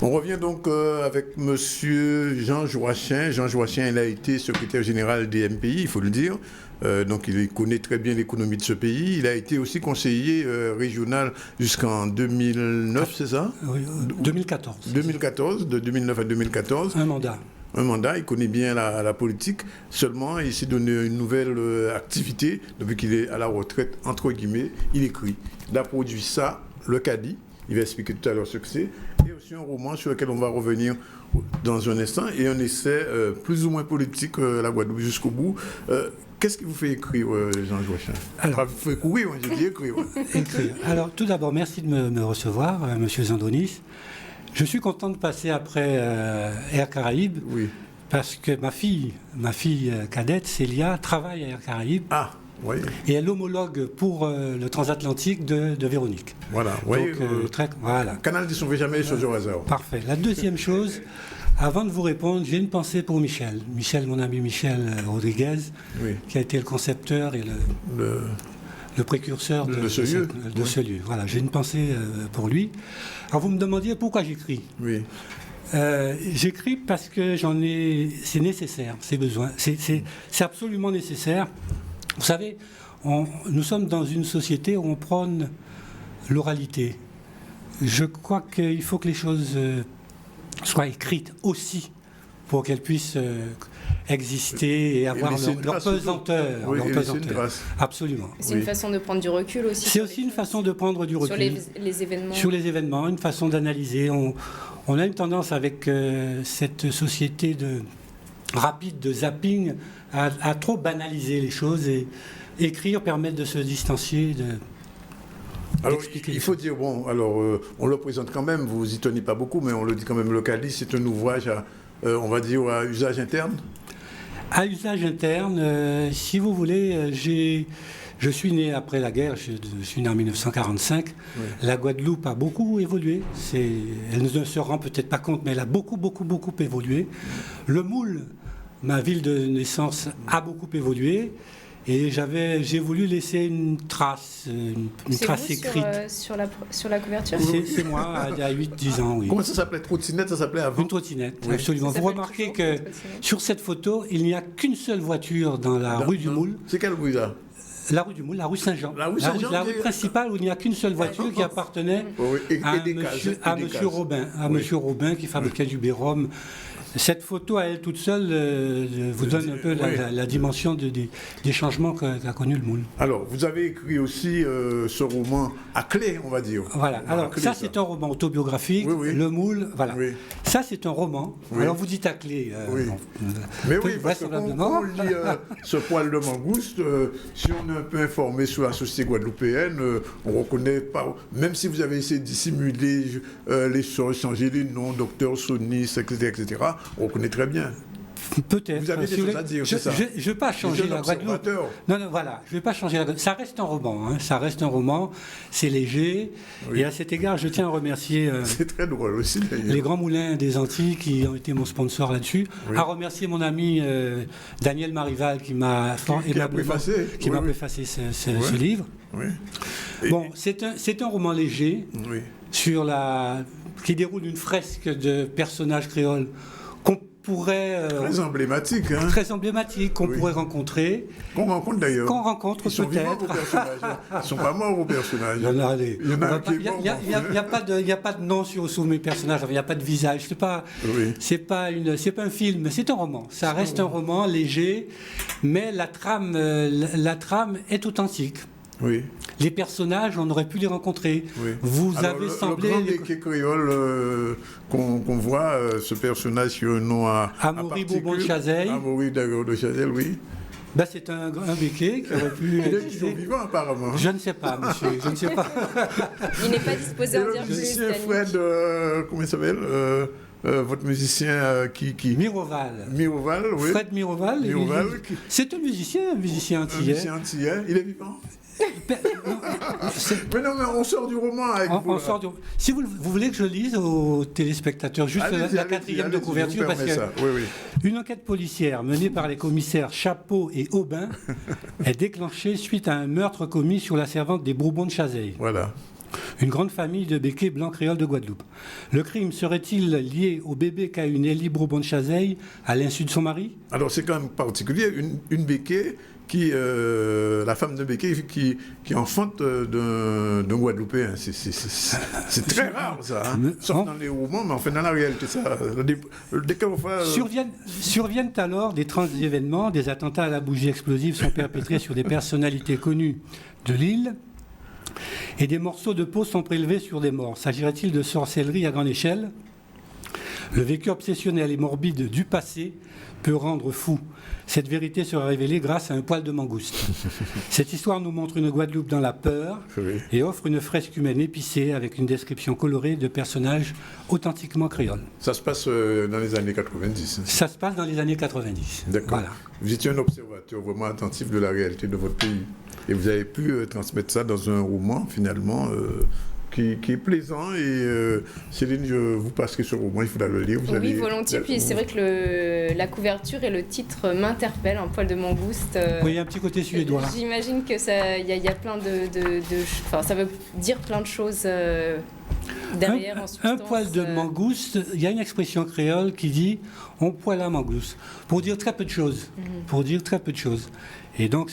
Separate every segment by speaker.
Speaker 1: On revient donc avec Monsieur Jean Joachim. Jean Joachim, il a été secrétaire général des MPI, il faut le dire. Donc il connaît très bien l'économie de ce pays. Il a été aussi conseiller régional jusqu'en 2009, c'est ça?
Speaker 2: Oui, 2014.
Speaker 1: 2014, de 2009 à 2014.
Speaker 2: Un mandat.
Speaker 1: Un mandat, il connaît bien la politique. Seulement, il s'est donné une nouvelle activité depuis qu'il est à la retraite, entre guillemets. Il écrit. Il a produit ça, Le Caddie. Il va expliquer tout à l'heure ce que c'est. Et aussi un roman sur lequel on va revenir dans un instant. Et un essai plus ou moins politique, La Guadeloupe jusqu'au bout. Qu'est-ce qui vous fait écrire, Jean Joachim?
Speaker 2: Alors,
Speaker 1: vous faites courir, moi j'ai dit écrire.
Speaker 2: Écrire. Alors, tout d'abord, merci de me recevoir, Monsieur Zandonis. Je suis content de passer après Air Caraïbes,
Speaker 1: Oui.
Speaker 2: parce que ma fille cadette, Célia, travaille à Air Caraïbes.
Speaker 1: Ah, oui.
Speaker 2: Et elle homologue pour le transatlantique de Véronique.
Speaker 1: Voilà.
Speaker 2: Donc, voilà.
Speaker 1: Canal 10, on ne fait jamais les choses au hasard.
Speaker 2: Parfait. La deuxième chose, avant de vous répondre, j'ai une pensée pour Michel. Michel, mon ami Michel Rodriguez,
Speaker 1: Oui.
Speaker 2: qui a été le concepteur et le précurseur de ce lieu. Voilà, j'ai une pensée pour lui. Alors vous me demandiez pourquoi j'écris.
Speaker 1: Oui.
Speaker 2: J'écris parce que c'est nécessaire, c'est besoin, c'est absolument nécessaire. Vous savez, nous sommes dans une société où on prône l'oralité. Je crois qu'il faut que les choses soient écrites aussi pour qu'elles puissent exister et avoir leur pesanteur.
Speaker 1: Oui,
Speaker 2: leur pesanteur.
Speaker 1: Absolument.
Speaker 3: C'est une façon de prendre du recul aussi.
Speaker 2: C'est aussi une façon de prendre du recul.
Speaker 3: Sur les événements.
Speaker 2: Sur les événements, une façon d'analyser. On a une tendance avec cette société rapide de zapping à trop banaliser les choses, et écrire permet de se distancier,
Speaker 1: alors, il faut dire, on le présente quand même, vous y tenez pas beaucoup, mais on le dit quand même, Le Caddie, c'est un ouvrage, on va dire, à usage interne.
Speaker 2: À usage interne, si vous voulez, je suis né après la guerre, je suis né en 1945. Oui. La Guadeloupe a beaucoup évolué. Elle ne se rend peut-être pas compte, mais elle a beaucoup évolué. Le Moule, ma ville de naissance, a beaucoup évolué. Et j'ai voulu laisser une trace, une trace écrite.
Speaker 3: Sur la couverture.
Speaker 2: C'est moi, il y a 8-10 ans, oui.
Speaker 1: Comment ça s'appelait? Trottinette, ça s'appelait avant?
Speaker 2: Une trottinette, oui. Absolument. Vous remarquez que sur cette photo, il n'y a qu'une seule voiture dans la rue du Moule.
Speaker 1: C'est quelle rue là?
Speaker 2: La rue du Moule, la rue Saint-Jean. La rue principale où il n'y a qu'une seule voiture qui appartenait à Monsieur Robin qui fabriquait du Bérum. Cette photo, à elle toute seule, vous donne un peu la dimension des changements qu'a connu le Moule.
Speaker 1: Alors, vous avez écrit aussi ce roman à clé, on va dire.
Speaker 2: Voilà. Alors, ça, c'est un roman autobiographique. Oui. Le Moule, voilà. Oui. Ça, c'est un roman. Oui. Alors, vous dites à clé.
Speaker 1: Mais oui, parce que quand on lit ce poil de mangouste, si on est un peu informé sur la société guadeloupéenne, on ne reconnaît pas, même si vous avez essayé de dissimuler les choses, changer les noms, docteur Sonis, etc., on reconnaît très bien.
Speaker 2: Peut-être.
Speaker 1: Vous avez des choses à dire, c'est ça?
Speaker 2: Je ne vais pas changer la Guadeloupe. Non, voilà, je ne vais pas changer la Guadeloupe. Ça reste un roman, hein. Ça reste un roman, c'est léger. Oui. Et à cet égard, je tiens à remercier
Speaker 1: c'est très drôle aussi,
Speaker 2: les Grands Moulins des Antilles qui ont été mon sponsor là-dessus. Oui. À remercier mon ami Daniel Marival qui m'a préfacé ce livre. Oui. Bon, c'est un roman léger qui déroule une fresque de personnages créoles qu'on pourrait...
Speaker 1: très emblématique. Hein?
Speaker 2: Très emblématique, qu'on pourrait rencontrer.
Speaker 1: Qu'on rencontre d'ailleurs.
Speaker 2: Qu'on rencontre peut-être.
Speaker 1: Ils sont vivants vos personnages. Ils ne sont pas morts vos personnages.
Speaker 2: Il y en a, il n'y a pas de nom sur mes personnages, il n'y a pas de visage. C'est pas un film, c'est un roman. Ça reste un roman léger, mais la trame est authentique. Oui. Les personnages, on aurait pu les rencontrer. Oui. Vous avez semblé...
Speaker 1: Le grand béquet créole qu'on voit, ce personnage qui a un nom à
Speaker 2: Amaury Bourbon de Chazeil.
Speaker 1: Amaury de Chazeil, oui.
Speaker 2: Ben, c'est un béquet qui aurait pu...
Speaker 1: Il est toujours vivant, apparemment.
Speaker 2: Je ne sais pas, monsieur, je ne sais pas.
Speaker 3: Il n'est pas disposé à en dire plus.
Speaker 1: Le musicien Fred, comment il s'appelle votre musicien qui...
Speaker 2: Miroval.
Speaker 1: Miroval, oui.
Speaker 2: Fred Miroval. C'est un musicien antillais.
Speaker 1: Un musicien antillais, il est vivant. Mais non, mais on sort du roman avec vous.
Speaker 2: Si vous voulez que je lise aux téléspectateurs juste la quatrième de couverture, parce que une enquête policière menée par les commissaires Chapeau et Aubin est déclenchée suite à un meurtre commis sur la servante des Bourbons de Chazeil.
Speaker 1: Voilà.
Speaker 2: une grande famille de béquets blancs créoles de Guadeloupe. Le crime serait-il lié au bébé qu'a eu Nelly Bourbon-Chazeille à l'insu de son mari?
Speaker 1: Alors c'est quand même particulier, une béquet la femme de béquet qui enfante d'un Guadeloupéen. C'est très rare ça, hein. Sauf dans les romans, mais enfin dans la réalité, ça. Dès qu'on fait,
Speaker 2: Surviennent alors d'étranges événements. Des attentats à la bougie explosive sont perpétrés sur des personnalités connues de l'île et des morceaux de peau sont prélevés sur des morts. S'agirait-il de sorcellerie à grande échelle? Le vécu obsessionnel et morbide du passé peut rendre fou. Cette vérité sera révélée grâce à un poil de mangouste. Cette histoire nous montre une Guadeloupe dans la peur et offre une fresque humaine épicée avec une description colorée de personnages authentiquement créoles.
Speaker 1: Ça se passe dans les années 90.
Speaker 2: Ça se passe dans les années 90.
Speaker 1: D'accord.
Speaker 2: Voilà.
Speaker 1: Vous étiez un observateur vraiment attentif de la réalité de votre pays. Et vous avez pu transmettre ça dans un roman, finalement, qui est plaisant. Et Céline, je vous passerai ce roman, il faudra le lire.
Speaker 3: Oui, volontiers. Puis c'est vrai que la couverture et le titre m'interpellent, un poil de mangouste.
Speaker 2: Oui, il y a un petit côté suédois.
Speaker 3: J'imagine que il y a plein enfin, ça veut dire plein de choses derrière en substance.
Speaker 2: Un poil de mangouste, il y a une expression créole qui dit « on poil la mangouste » pour dire très peu de choses. Pour dire très peu de choses. Et donc,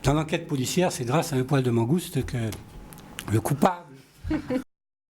Speaker 2: dans l'enquête policière, c'est grâce à un poil de mangouste que le coupable